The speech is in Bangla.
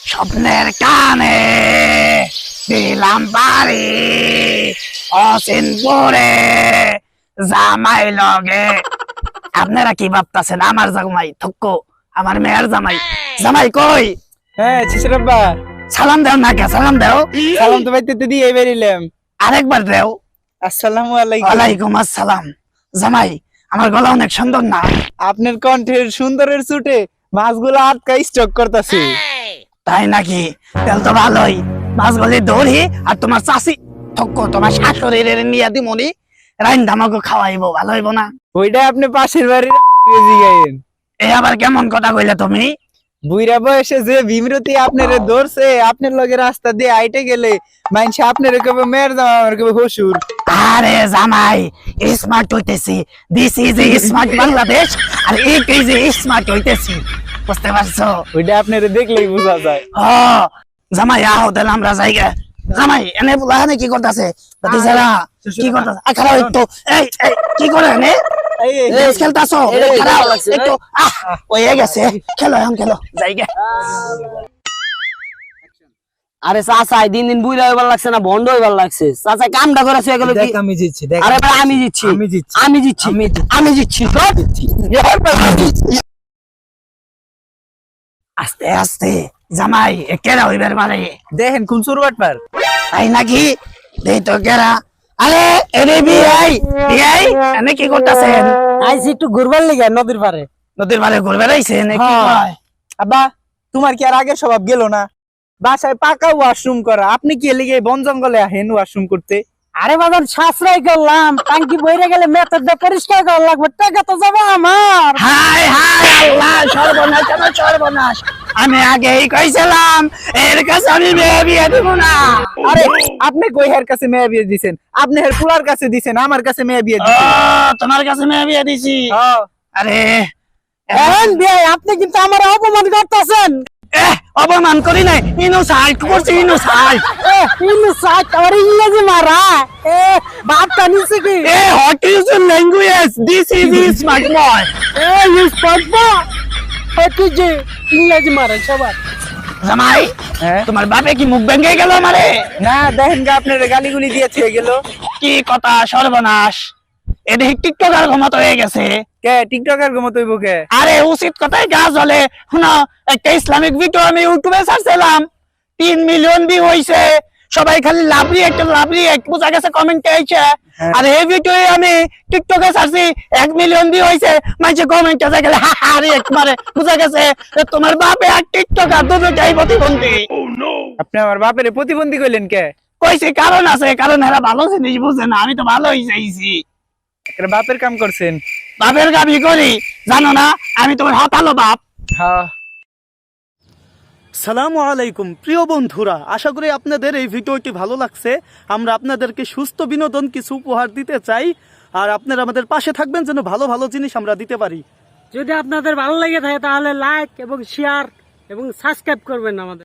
স্বপ্নের কানে দিলাম বাড়ি অসিনপুরে জামাই লগে। আপনারা কি ভাবতেছেন আমার জামাই থক্কো, আমার মেয়ের জামাই? জামাই কই? হ্যাঁ শিশিরাব্বা, সালাম দেও না কে? সালাম দেও। সালাম তো পাইতে দিয়ে বেরিলাম। আরেকবার দেও। আসসালামু আলাইকুম। ওয়ালাইকুম আসসালাম। জামাই আমার গলা অনেক সুন্দর না? আপনার কণ্ঠের সুন্দরের চুটে মাছগুলো আটকা স্টক করতেছে। তাই নাকি? তেল তো ভালোই। মাছগুলি ধরি আর তোমার চাষি থক্কো তোমার শাশুড়ি নিয়ে দিমনি রাইন আমাকে খাওয়াইবো, ভালো হইব না? ওইটা আপনি পাশের বাড়ির জিগাইন। এ আবার কেমন কথা কইলে তুমি? বুইরা বয়সে যে বিমরতি আপনারে ধরছে, আপনার লগে রাস্তা দিয়ে আইটে গেলে মাইনসে আপনারে কবে মেয়ের জামা, আমার কবে হসুর। আরে জামাই স্মার্ট হইতেছি, this is a smart Bangladesh, আর এই যে স্মার্ট হইতেছি, বুঝতে পারছো? ওইটা আপনারে দেখলেই বোঝা যায়। ও জামাই আহ তাহলে আমরা যাইগা। জামাই এনে বলা না কি করতেছে? বাতিজারা কি করতেছে? খারাপ একটু এই এই কি করে এনে খেলতাছো? খারাপ একটু হয়ে গেছে, খেলো এখন খেলো যাইগা। আরে চাচা দিন দিন বুইরা হইবার লাগছে না বন্ধ হইবার লাগছে? চাচা কামটা করে শুয়ে গেল কি? আমি জিতছি। আরে ভাই আমি জিতছি, আমি জিতছি তো। আস্তে আস্তে জামাই কেরা হইবার পারে। দেখেন কোন সুরবাট পার। তাই নাকি? দেই তো কেরা। আরে এরে বিআই বিআই এনে কি করতেছেন? আইছি একটু ঘুরবার লিগে নদীর পারে। নদীর পারে ঘুরবে আইছেন কি কয়? আব্বা তোমার কি আর আগের স্বভাব গেল না? বাসায় পাকা ওয়াশরুম করা, আপনি কি এলিগে বন জঙ্গলে আহেন ওয়াশরুম করতে? আরে বাজার সাশ্রয় করলাম, টাঙ্কি বইরে গেলে মেথডটা পরিষ্কার করা লাগবে, টাকা তো যাবে আমার। হাই হাই আল্লাহ, সর্বনাশ আমার সর্বনাশ। আমি আগেই কইছিলাম এর কাছে আমি মেয়ে বিয়ে দেব না। আরে আপনি কই হের কাছে মেয়ে বিয়ে দিছেন? আপনি হের কুলার কাছে দিছেন, আমার কাছে মেয়ে বিয়ে ও দিছেন। তোমার কাছে মেয়ে বিয়ে দিছি? আরে এখন বিয়ে আপনি কিন্তু আমার অপমান করতেছেন। অপমান করি নাই, ইনোসাল্ট করছি, ইনোসাল্ট। ইনু সাত আর ইংরেজি মারা বাপটা নিছে কি? What is your language? This is smart boy. You spot একটু যে ইংরেজি মারা সবার। জামাই হ্যাঁ? তোমার বাপে কি মুখ ভেঙে গেল আমারে? না দেখেন গা আপনার গালিগুলি দিয়ে ছুঁয়ে গেল। কি কথা, সর্বনাশ। এটা টিকটকার ক্ষমতা হয়ে গেছে। কে টিকটকার গমত হইব কে? আরে উচিত কথাই কাজ হলে শুনো, একটা ইসলামিক ভিডিও আমি ইউটিউবে ছাড়ছিলাম, 3 মিলিয়ন ভিউ হইছে। সবাই খালি লাভলি একটা বোঝা গেছে কমেন্টে আইছে। আর এই ভিডিও আমি টিকটকে ছাড়ছি, 1 মিলিয়ন ভিউ হইছে। মাইছে কমেন্টে যায় গেলে হা হা রে একবারে বোঝা গেছে যে তোমার বাপে আর টিকটকার দুটোটাই প্রতিবন্ধী। আপনি আমার বাপের প্রতিবন্ধী কইলেন কে? কইছে কারণ আছে, কারণ এরা ভালো জিনিস বুঝে না। আমি তো ভালোই চাইছি। একটা বাপের কাম করছেন। বাপের গাবি করি জানো না? আমি তোমার হতালো বাপ। হ্যাঁ। সালামু আলাইকুম প্রিয় বন্ধুরা, আশা করি আপনাদের এই ভিডিওটি ভালো লাগছে। আমরা আপনাদেরকে সুস্থ বিনোদন কিছু উপহার দিতে চাই, আর আপনারা আমাদের পাশে থাকবেন যেন ভালো ভালো জিনিস আমরা দিতে পারি। যদি আপনাদের ভালো লেগে থাকে তাহলে লাইক এবং শেয়ার এবং সাবস্ক্রাইব করবেন আমাদের।